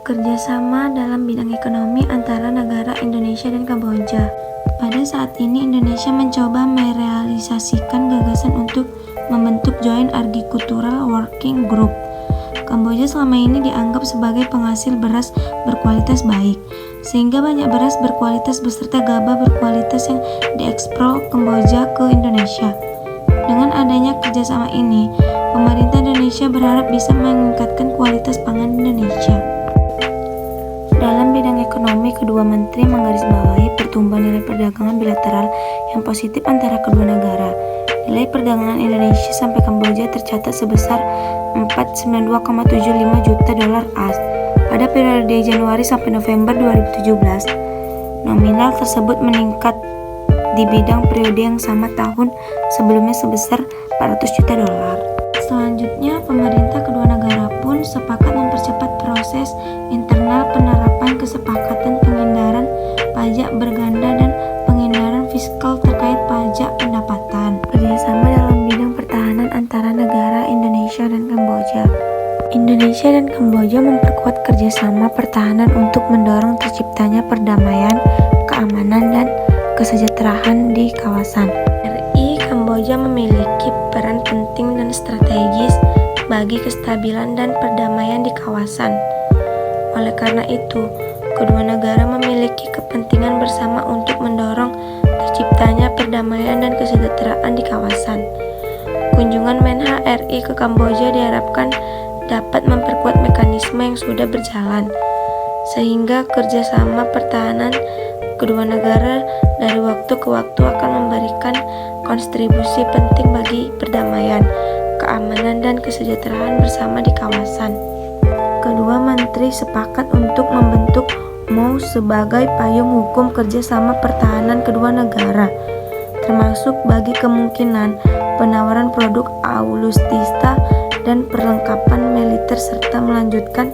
Kerjasama dalam bidang ekonomi antara negara Indonesia dan Kamboja. Pada saat ini Indonesia mencoba merealisasikan gagasan untuk membentuk Joint Agricultural Working Group. Kamboja selama ini dianggap sebagai penghasil beras berkualitas baik, sehingga banyak beras berkualitas beserta gabah berkualitas yang diekspor Kamboja ke Indonesia. Dengan adanya kerjasama ini, pemerintah Indonesia berharap bisa meningkatkan kualitas pangan Indonesia. Dalam bidang ekonomi, kedua menteri menggarisbawahi pertumbuhan nilai perdagangan bilateral yang positif antara kedua negara. Nilai perdagangan Indonesia sampai Kamboja tercatat sebesar 492,75 juta dolar AS pada periode Januari sampai November 2017. Nominal tersebut meningkat di bidang periode yang sama tahun sebelumnya sebesar 400 juta dolar. Selanjutnya, pemerintah kedua negara pun sepakat mempercepat proses internal penerapan kesepakatan penghindaran pajak berganda dan penghindaran fiskal terkait pajak pendapatan. Kerjasama dalam bidang pertahanan antara negara Indonesia dan Kamboja. Indonesia dan Kamboja memperkuat kerjasama pertahanan untuk mendorong terciptanya perdamaian, keamanan, dan kesejahteraan di kawasan. RI Kamboja memiliki peran penting dan strategis bagi kestabilan dan perdamaian di kawasan. Oleh karena itu, kedua negara memiliki kepentingan bersama untuk mendorong terciptanya perdamaian dan kesejahteraan di kawasan. Kunjungan Menha RI ke Kamboja diharapkan dapat memperkuat mekanisme yang sudah berjalan, sehingga kerjasama pertahanan kedua negara dari waktu ke waktu akan memberikan kontribusi penting bagi perdamaian, keamanan, dan kesejahteraan bersama di kawasan. Kedua menteri sepakat untuk membentuk MOU sebagai payung hukum kerjasama pertahanan kedua negara, termasuk bagi kemungkinan penawaran produk alutsista dan perlengkapan militer serta melanjutkan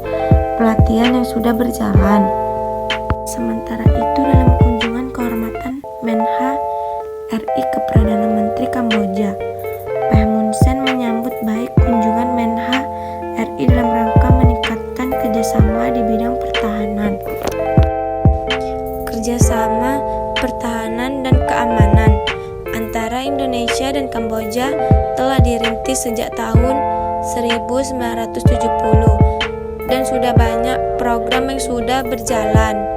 pelatihan yang sudah berjalan. Sementara itu, dalam kunjungan kehormatan Menha RI ke Perdana Menteri Kamboja, Peh Mun Sen menyambut baik kunjungan Menha RI dalam rangka meningkatkan kerjasama di bidang pertahanan. Kerjasama pertahanan dan keamanan antara Indonesia dan Kamboja telah dirintis sejak tahun 1970 dan sudah banyak program yang sudah berjalan.